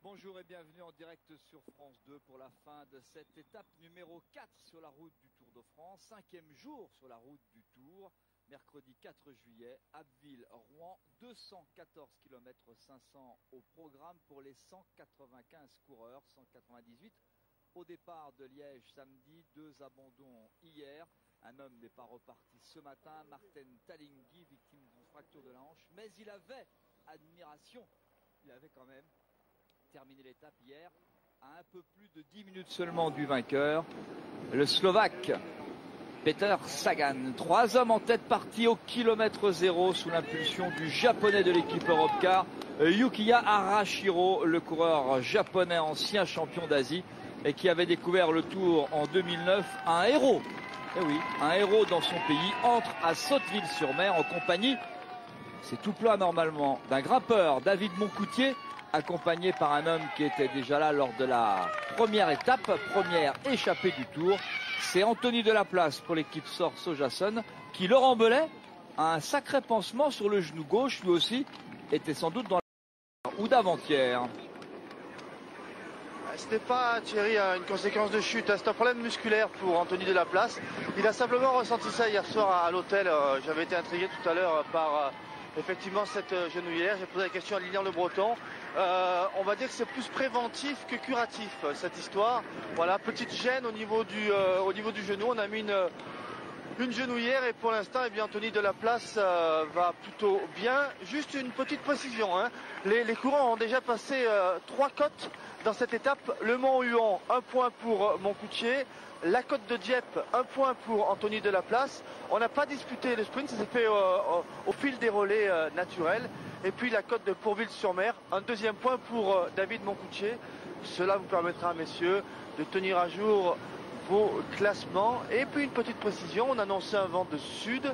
Bonjour et bienvenue en direct sur France 2 pour la fin de cette étape numéro 4 sur la route du Tour de France. 5e jour sur la route du Tour, mercredi 4 juillet, Abbeville-Rouen, 214 km 500 au programme pour les 195 coureurs, 198 au départ de Liège samedi, 2 abandons hier. Un homme n'est pas reparti ce matin, Martin Talinghi, victime d'une fracture de la hanche, mais il avait admiration, il avait quand même terminé l'étape hier à un peu plus de 10 minutes seulement du vainqueur, le Slovaque Peter Sagan. 3 hommes en tête partis au kilomètre 0 sous l'impulsion du japonais de l'équipe Europcar, Yukiya Arashiro, le coureur japonais ancien champion d'Asie et qui avait découvert le Tour en 2009. Un héros, eh oui, un héros dans son pays, entre à Sotteville-sur-Mer en compagnie, c'est tout plat normalement, d'un grimpeur, David Moncoutier, accompagné par un homme qui était déjà là lors de la première étape, première échappée du Tour. C'est Anthony Delaplace pour l'équipe Source-Sojason qui, Laurent Belay, a un sacré pansement sur le genou gauche. Lui aussi était sans doute dans la ou d'avant-hier. C'était pas, Thierry, une conséquence de chute, c'est un problème musculaire pour Anthony Delaplace. Il a simplement ressenti ça hier soir à l'hôtel. J'avais été intrigué tout à l'heure par effectivement cette genouillère. J'ai posé la question à Lilian Le Breton. On va dire que c'est plus préventif que curatif cette histoire. Voilà, petite gêne au niveau du genou. On a mis une genouillère et pour l'instant, eh bien, Anthony Delaplace va plutôt bien. Juste une petite précision, hein. Les courants ont déjà passé 3 côtes dans cette étape. Le Mont-Huon, 1 point pour Moncoutier. La côte de Dieppe, 1 point pour Anthony Delaplace. On n'a pas disputé le sprint, ça s'est fait au fil des relais naturels. Et puis la côte de Pourville-sur-Mer, un 2e point pour David Moncoutier. Cela vous permettra, messieurs, de tenir à jour vos classements. Et puis une petite précision, on annonçait un vent de sud.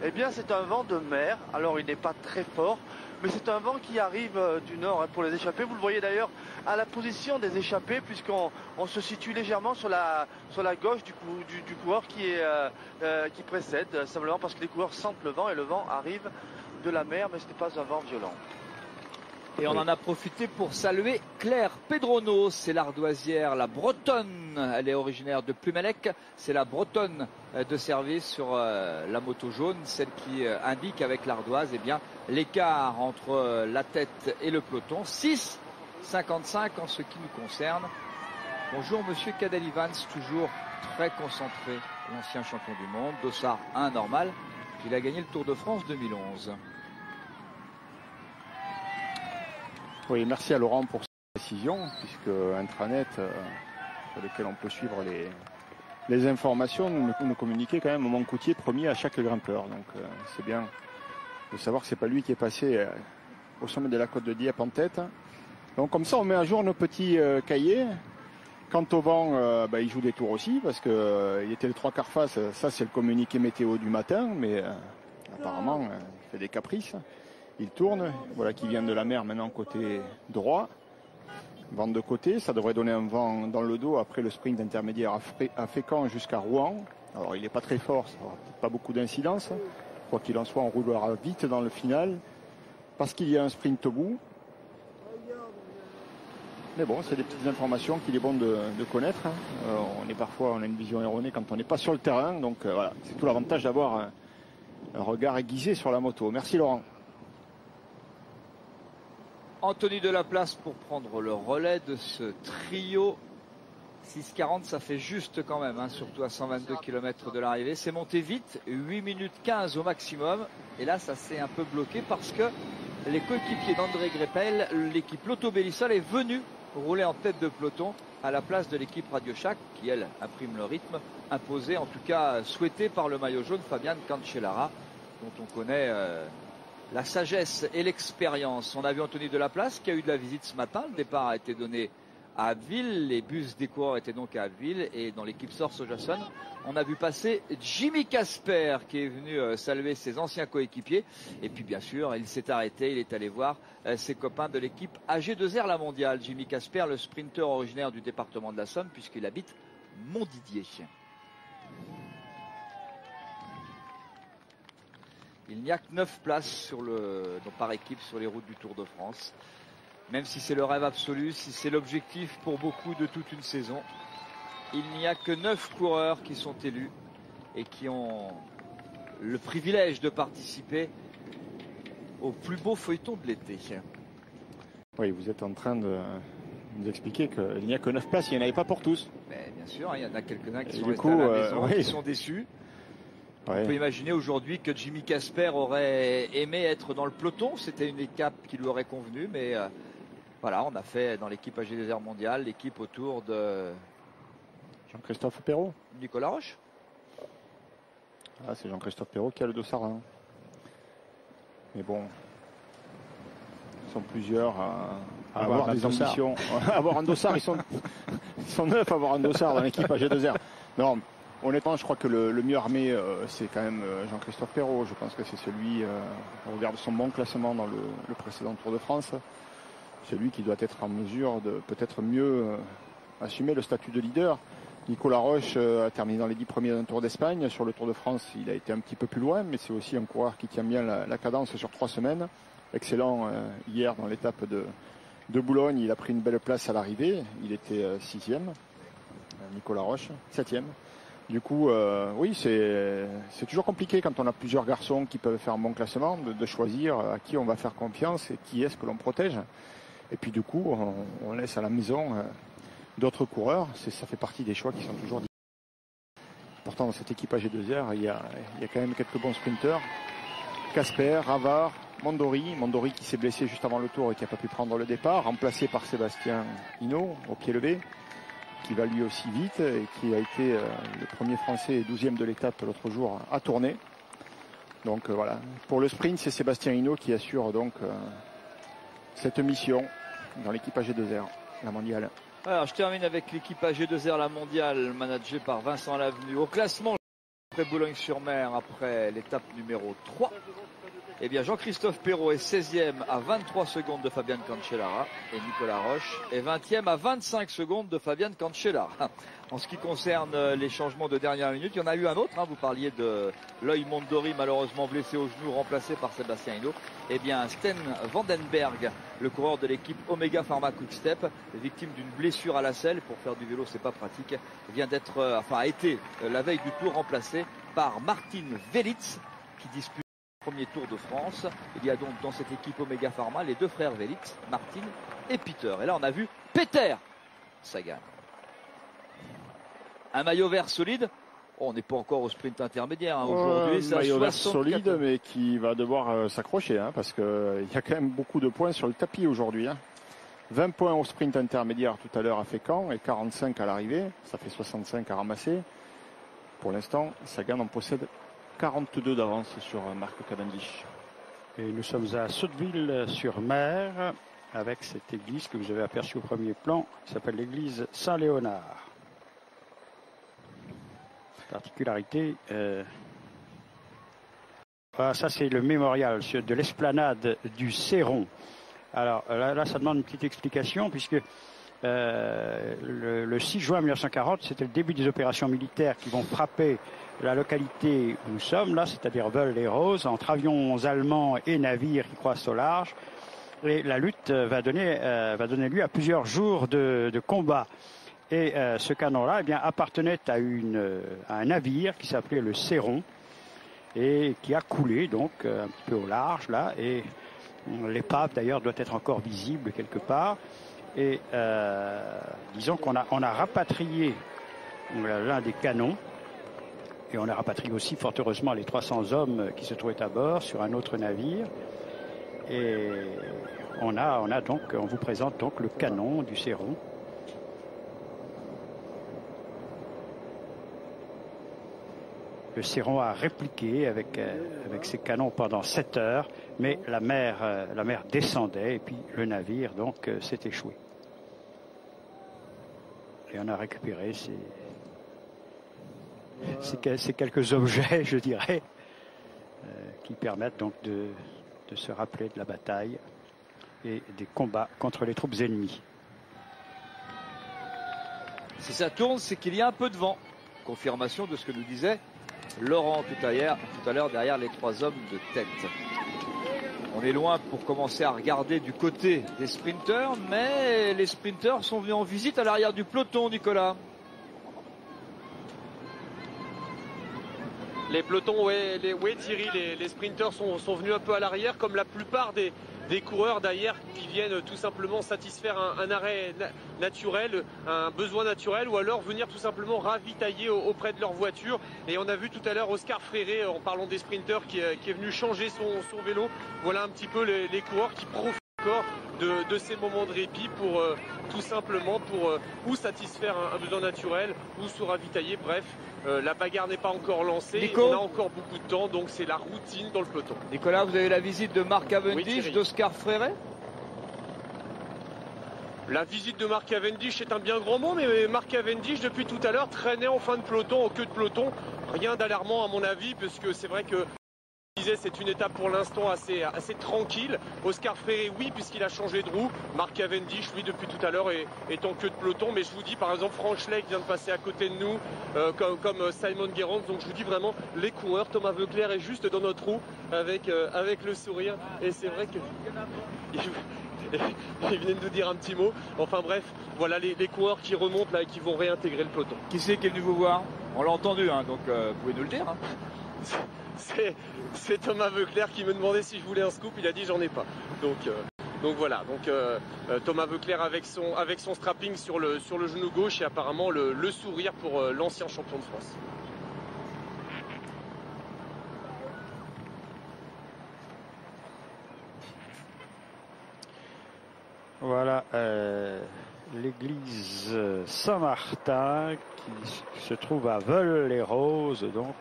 Eh bien c'est un vent de mer, alors il n'est pas très fort, mais c'est un vent qui arrive du nord pour les échappées. Vous le voyez d'ailleurs à la position des échappées, puisqu'on se situe légèrement sur la gauche du coureur qui précède, simplement parce que les coureurs sentent le vent et le vent arrive de la mer, mais ce n'est pas un vent violent. Et on en a profité pour saluer Claire Pedrono, c'est l'ardoisière, la bretonne, elle est originaire de Plumelec, c'est la bretonne de service sur la moto jaune, celle qui indique avec l'ardoise eh bien l'écart entre la tête et le peloton, 6,55 en ce qui nous concerne. Bonjour monsieur Cadel Evans, toujours très concentré, l'ancien champion du monde, Dossard 1 normal, il a gagné le Tour de France 2011. Oui, merci à Laurent pour cette précision, puisque Intranet, sur lequel on peut suivre les informations, nous communiquait quand même Moncoutier premier à chaque grimpeur. Donc c'est bien de savoir que c'est pas lui qui est passé au sommet de la côte de Dieppe en tête. Donc comme ça, on met à jour nos petits cahiers. Quant au vent, il joue des tours aussi, parce que il était le 3/4 face. Ça, c'est le communiqué météo du matin, mais apparemment, il fait des caprices. Il tourne, voilà qui vient de la mer maintenant côté droit. Vent de côté, ça devrait donner un vent dans le dos après le sprint intermédiaire à Fécamp jusqu'à Rouen. Alors il n'est pas très fort, ça n'aura pas beaucoup d'incidence. Quoi qu'il en soit, on roulera vite dans le final parce qu'il y a un sprint au bout. Mais bon, c'est des petites informations qu'il est bon de connaître. On a une vision erronée quand on n'est pas sur le terrain. Donc voilà, c'est tout l'avantage d'avoir un regard aiguisé sur la moto. Merci Laurent. Anthony Delaplace pour prendre le relais de ce trio. 6,40, ça fait juste quand même, hein, surtout à 122 km de l'arrivée. C'est monté vite, 8 minutes 15 au maximum. Et là, ça s'est un peu bloqué parce que les coéquipiers d'André Greppel, l'équipe Lotto Bélissol, est venue rouler en tête de peloton à la place de l'équipe Radio Shack, qui, elle, imprime le rythme, imposé, en tout cas souhaité par le maillot jaune, Fabian Cancellara, dont on connaît la sagesse et l'expérience. On a vu Anthony Delaplace qui a eu de la visite ce matin. Le départ a été donné à Abbeville. Les bus des coureurs étaient donc à Abbeville. Et dans l'équipe Source-Sojason, on a vu passer Jimmy Casper qui est venu saluer ses anciens coéquipiers. Et puis bien sûr, il s'est arrêté. Il est allé voir ses copains de l'équipe AG2R La Mondiale. Jimmy Casper, le sprinter originaire du département de la Somme puisqu'il habite Montdidier. Il n'y a que 9 places par équipe sur les routes du Tour de France. Même si c'est le rêve absolu, si c'est l'objectif pour beaucoup de toute une saison. Il n'y a que 9 coureurs qui sont élus et qui ont le privilège de participer au plus beau feuilleton de l'été. Oui, vous êtes en train de nous expliquer qu'il n'y a que 9 places, il n'y en avait pas pour tous. Mais bien sûr, il y en a quelques-uns qui et sont du restés coup, à la maison, oui. qui sont déçus. Ouais. On peut imaginer aujourd'hui que Jimmy Casper aurait aimé être dans le peloton. C'était une étape qui lui aurait convenu, mais voilà, on a fait dans l'équipe AG2R mondiale, l'équipe autour de Jean-Christophe Perrault. Nicolas Roche. Ah, c'est Jean-Christophe Perrault qui a le dossard. Hein. Mais bon, ils sont plusieurs à avoir des ambitions. Avoir un dossard, ils sont 9 à avoir un dossard dans l'équipe AG2R. Non, honnêtement, je crois que le mieux armé, c'est quand même Jean-Christophe Perrault. Je pense que c'est celui, on regarde son bon classement dans le précédent Tour de France, celui qui doit être en mesure de peut-être mieux assumer le statut de leader. Nicolas Roche a terminé dans les 10 premiers d'un Tour d'Espagne. Sur le Tour de France, il a été un petit peu plus loin, mais c'est aussi un coureur qui tient bien la cadence sur 3 semaines. Excellent hier dans l'étape de Boulogne. Il a pris une belle place à l'arrivée. Il était 6e. Nicolas Roche, 7e. Du coup, oui, c'est toujours compliqué quand on a plusieurs garçons qui peuvent faire un bon classement, de choisir à qui on va faire confiance et qui est-ce que l'on protège. Et puis du coup, on laisse à la maison d'autres coureurs. Ça fait partie des choix qui sont toujours difficiles. Pourtant, dans cette équipe AG2R, il y a quand même quelques bons sprinteurs. Casper, Ravard, Mondori qui s'est blessé juste avant le tour et qui n'a pas pu prendre le départ, remplacé par Sébastien Hinault au pied levé, qui va lui aussi vite et qui a été le premier Français et 12e de l'étape l'autre jour à tourner. Donc voilà, pour le sprint, c'est Sébastien Hinault qui assure donc cette mission dans l'équipe AG2R, la mondiale. Alors je termine avec l'équipe AG2R, la mondiale, managée par Vincent Lavenu. Au classement, après Boulogne-sur-Mer, après l'étape numéro 3, eh bien Jean-Christophe Perrault est 16e à 23 secondes de Fabian Cancellara et Nicolas Roche est 20e à 25 secondes de Fabian Cancellara. En ce qui concerne les changements de dernière minute, il y en a eu un autre. Vous parliez de Loïc Mondori, malheureusement blessé au genou, remplacé par Sébastien Hinault. Eh bien Sten Vandenberg, le coureur de l'équipe Omega Pharma Quick-Step, victime d'une blessure à la selle. Pour faire du vélo, c'est pas pratique. A été la veille du tour remplacé par Martin Velits, qui dispute le premier Tour de France. Il y a donc dans cette équipe Omega Pharma les deux frères Velits, Martin et Peter. Et là, on a vu Peter Sagan. Un maillot vert solide. On n'est pas encore au sprint intermédiaire. Aujourd'hui, c'est un maillot vert 64. solide, mais qui va devoir s'accrocher, parce qu'il y a quand même beaucoup de points sur le tapis aujourd'hui. 20 points au sprint intermédiaire tout à l'heure à Fécamp et 45 à l'arrivée. Ça fait 65 à ramasser. Pour l'instant, Sagan en possède 42 d'avance sur Marc Cavendish. Et nous sommes à Sotteville-sur-Mer avec cette église que vous avez aperçue au premier plan, qui s'appelle l'église Saint-Léonard. Particularité, ça c'est le mémorial de l'esplanade du Céron. Alors là, ça demande une petite explication puisque le 6 juin 1940, c'était le début des opérations militaires qui vont frapper la localité où nous sommes, là, c'est-à-dire Veules-les-Roses, entre avions allemands et navires qui croisent au large. Et la lutte va donner lieu à plusieurs jours de combat. Et ce canon-là, appartenait à un navire qui s'appelait le Céron et qui a coulé donc un petit peu au large là. Et l'épave d'ailleurs doit être encore visible quelque part. Et disons qu'on a rapatrié l'un des canons. Et on a rapatrié aussi, fort heureusement, les 300 hommes qui se trouvaient à bord sur un autre navire. Et on vous présente donc le canon du Céron. Le Céron a répliqué avec ses canons pendant 7 heures, mais la mer descendait et puis le navire donc s'est échoué. Et on a récupéré ces quelques objets, je dirais, qui permettent donc de se rappeler de la bataille et des combats contre les troupes ennemies. Si ça tourne, c'est qu'il y a un peu de vent. Confirmation de ce que nous disait Laurent tout à l'heure derrière les 3 hommes de tête. On est loin pour commencer à regarder du côté des sprinteurs, mais les sprinteurs sont venus en visite à l'arrière du peloton, Nicolas. Les pelotons, oui Thierry, les sprinteurs sont venus un peu à l'arrière, comme la plupart des coureurs derrière qui viennent tout simplement satisfaire un arrêt naturel, un besoin naturel, ou alors venir tout simplement ravitailler auprès de leur voiture. Et on a vu tout à l'heure Oscar Freire, en parlant des sprinteurs, qui est venu changer son vélo. Voilà un petit peu les coureurs qui profitent encore de ces moments de répit pour tout simplement ou satisfaire un besoin naturel ou se ravitailler. Bref, la bagarre n'est pas encore lancée. Nico, on a encore beaucoup de temps, donc c'est la routine dans le peloton. Nicolas, vous avez la visite de Marc Cavendish, oui, d'Oscar Freire. La visite de Marc Cavendish est un bien grand mot, mais Marc Cavendish depuis tout à l'heure traînait en fin de peloton, en queue de peloton. Rien d'alarmant à mon avis, parce que c'est vrai que c'est une étape pour l'instant assez tranquille. Oscar Freire, oui, puisqu'il a changé de roue. Marc Cavendish, lui, depuis tout à l'heure, est en queue de peloton. Mais je vous dis, par exemple, Frank Schleck vient de passer à côté de nous, comme Simon Gerrans. Donc je vous dis vraiment, les coureurs, Thomas Voeckler est juste dans notre roue avec le sourire. Et c'est vrai que... Il venait de nous dire un petit mot. Enfin bref, voilà les coureurs qui remontent là et qui vont réintégrer le peloton. Qui c'est qui est venu vous voir? On l'a entendu, hein, donc vous pouvez nous le dire. Hein. C'est Thomas Voeckler qui me demandait si je voulais un scoop. Il a dit j'en ai pas. Donc voilà. Donc Thomas Voeckler avec son strapping sur le genou gauche et apparemment le sourire pour l'ancien champion de France. Voilà l'église Saint-Martin qui se trouve à Veules-les-Roses, donc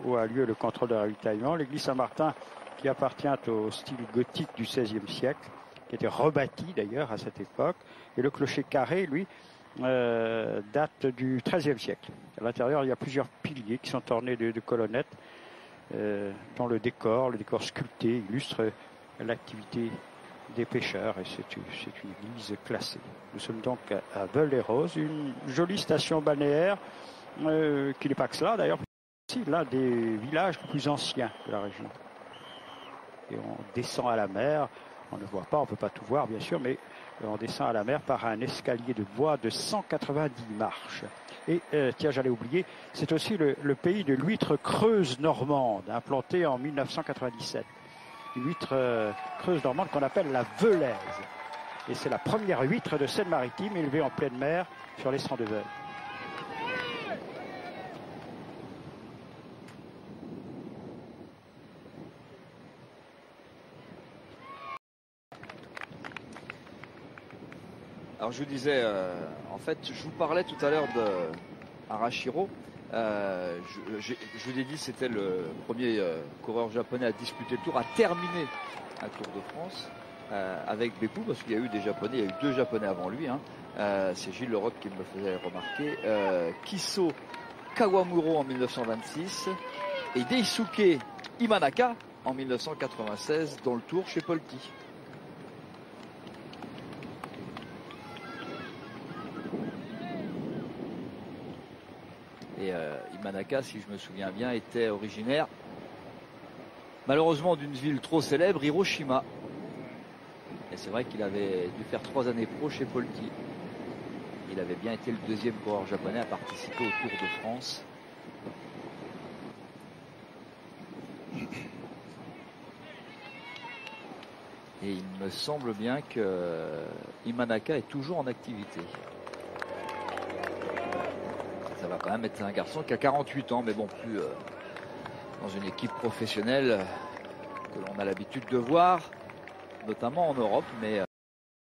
où a lieu le contrôle de ravitaillement. L'église Saint-Martin qui appartient au style gothique du XVIe siècle, qui était rebâti d'ailleurs à cette époque. Et le clocher carré, lui, date du XIIIe siècle. À l'intérieur, il y a plusieurs piliers qui sont ornés de colonnettes, dont le décor sculpté illustre l'activité des pêcheurs, et c'est une église classée. Nous sommes donc à Veules-les-Roses, une jolie station balnéaire qui n'est pas que cela d'ailleurs, c'est l'un des villages les plus anciens de la région. Et on descend à la mer, on ne voit pas, on ne peut pas tout voir bien sûr, mais on descend à la mer par un escalier de bois de 190 marches. Et tiens, j'allais oublier, c'est aussi le pays de l'huître creuse normande, implantée en 1997. Une huître creuse normande qu'on appelle la Veuleuse. Et c'est la première huître de Seine-Maritime élevée en pleine mer sur l'estran de Veules. Alors je vous disais, en fait, je vous parlais tout à l'heure de Arashiro. Je vous ai dit c'était le premier coureur japonais à disputer le Tour, à terminer un Tour de France avec Beppu, parce qu'il y a eu des Japonais, il y a eu 2 Japonais avant lui. Hein. C'est Gilles Leroc qui me le faisait remarquer. Kiso Kawamuro en 1926 et Daisuke Imanaka en 1996 dans le Tour chez Polti. Et Imanaka, si je me souviens bien, était originaire malheureusement d'une ville trop célèbre, Hiroshima. Et c'est vrai qu'il avait dû faire 3 années pro chez Polti. Il avait bien été le 2e coureur japonais à participer au Tour de France. Et il me semble bien que Imanaka est toujours en activité. Ça va quand même être un garçon qui a 48 ans, mais bon, plus dans une équipe professionnelle que l'on a l'habitude de voir, notamment en Europe, mais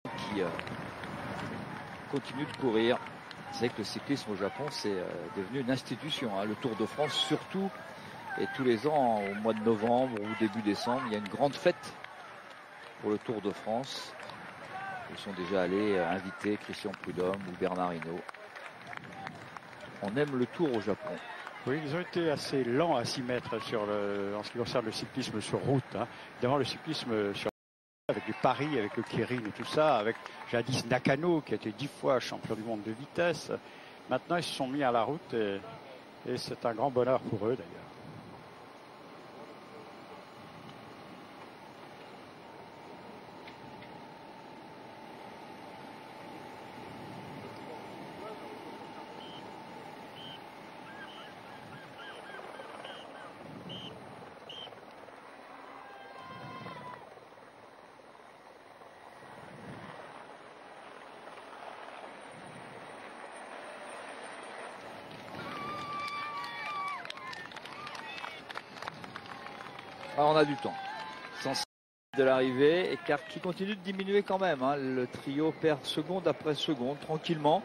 qui continue de courir. C'est vrai que le cyclisme au Japon, c'est devenu une institution. Hein. Le Tour de France surtout, et tous les ans, au mois de novembre ou début décembre, il y a une grande fête pour le Tour de France. Ils sont déjà allés inviter Christian Prudhomme ou Bernard Hinault. On aime le Tour au Japon. Oui, ils ont été assez lents à s'y mettre en ce qui concerne le cyclisme sur route. Hein. Évidemment, le cyclisme sur avec du Paris, avec le Kirin et tout ça, avec jadis Nakano qui a été 10 fois champion du monde de vitesse. Maintenant, ils se sont mis à la route et c'est un grand bonheur pour eux d'ailleurs. Alors, on a du temps. 106 de l'arrivée, écart qui continue de diminuer quand même. Hein. Le trio perd seconde après seconde, tranquillement.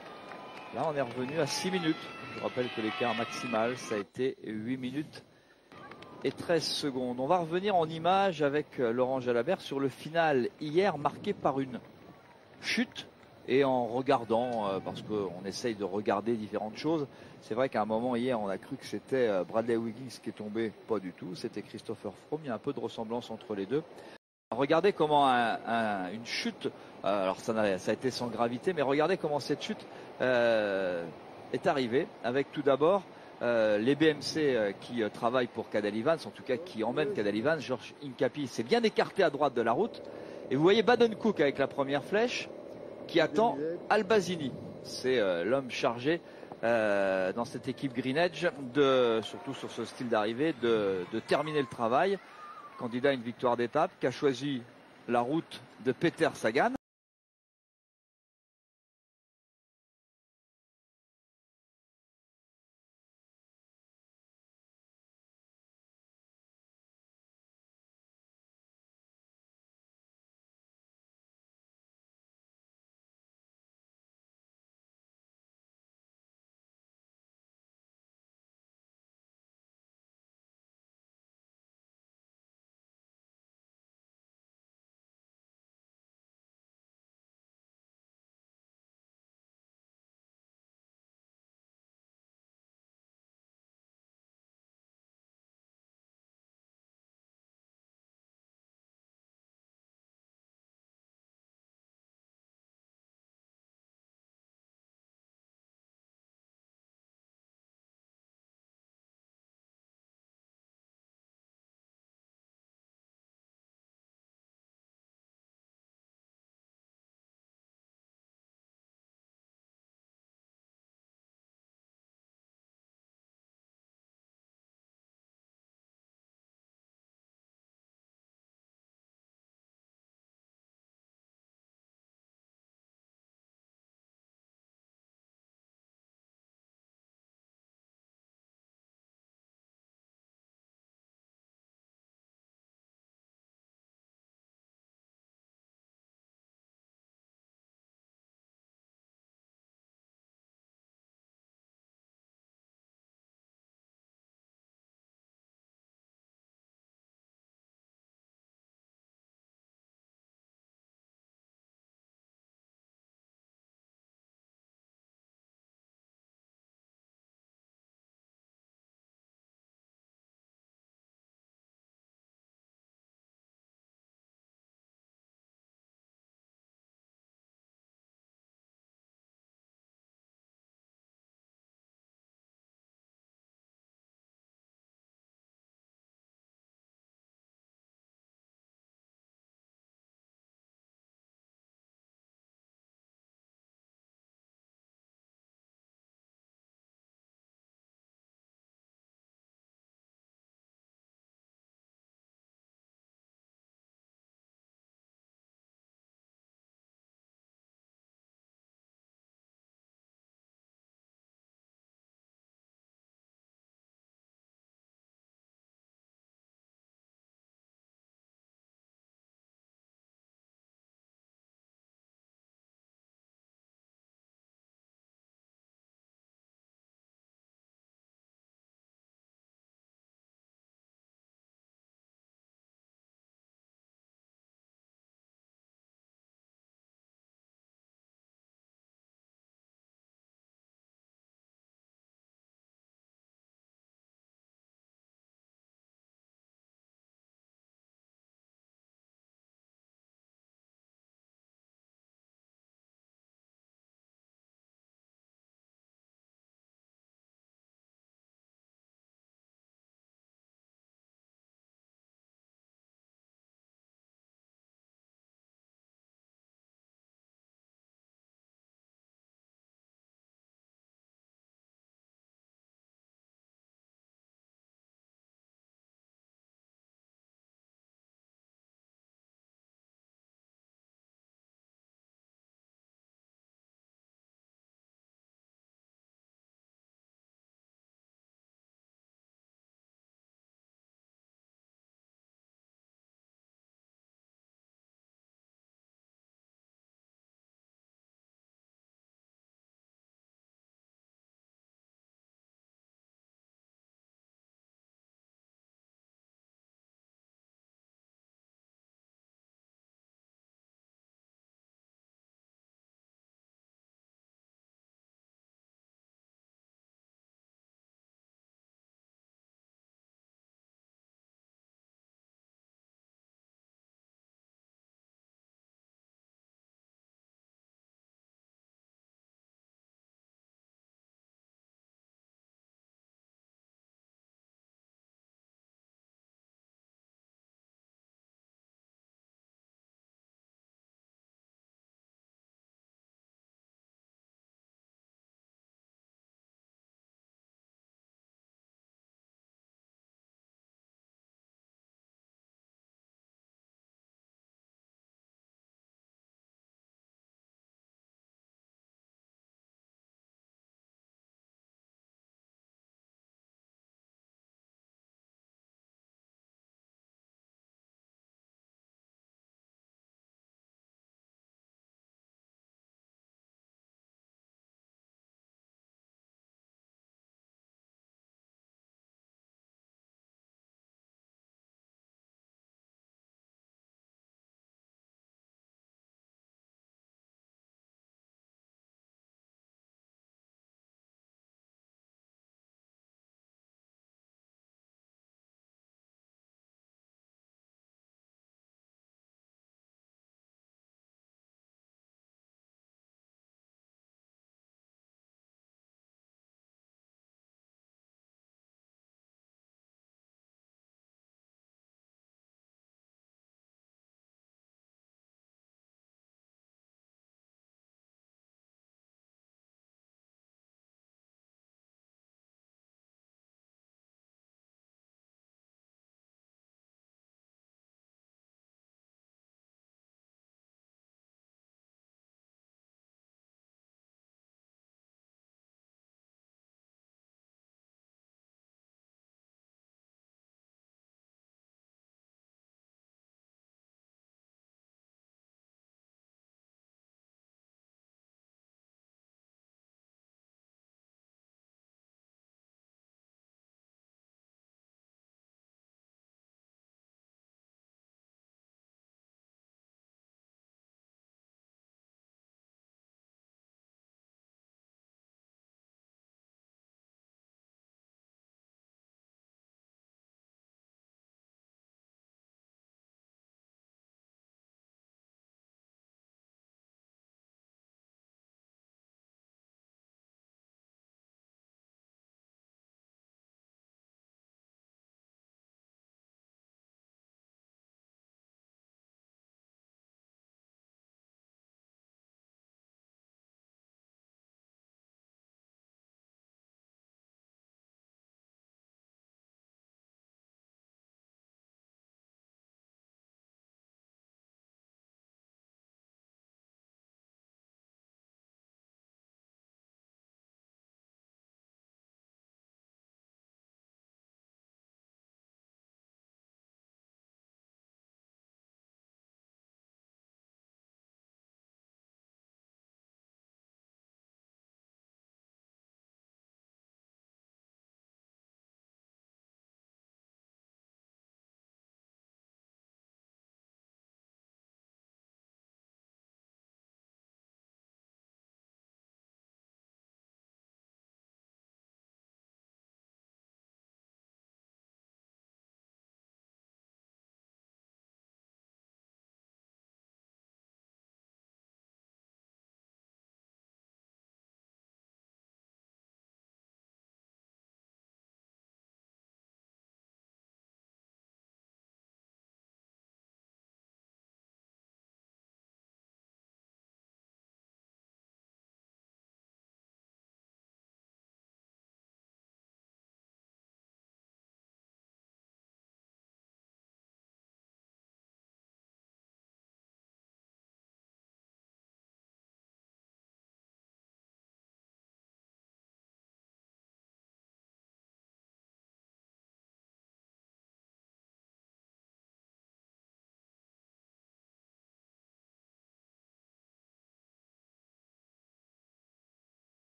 Là, on est revenu à 6 minutes. Je rappelle que l'écart maximal, ça a été 8 minutes et 13 secondes. On va revenir en image avec Laurent Jalabert sur le final hier, marqué par une chute. Et en regardant, parce qu'on essaye de regarder différentes choses, c'est vrai qu'à un moment hier, on a cru que c'était Bradley Wiggins qui est tombé. Pas du tout, c'était Christopher Froome. Il y a un peu de ressemblance entre les deux. Regardez comment une chute, alors ça a été sans gravité, mais regardez comment cette chute est arrivée, avec tout d'abord les BMC qui travaillent pour Cadel Evans, en tout cas qui emmènent Cadel Evans. George Hincapie s'est bien écarté à droite de la route. Et vous voyez Baden Cook avec la première flèche qui attend Albazini. C'est l'homme chargé dans cette équipe Green Edge, surtout sur ce style d'arrivée, de terminer le travail. Candidat à une victoire d'étape, qui a choisi la route de Peter Sagan.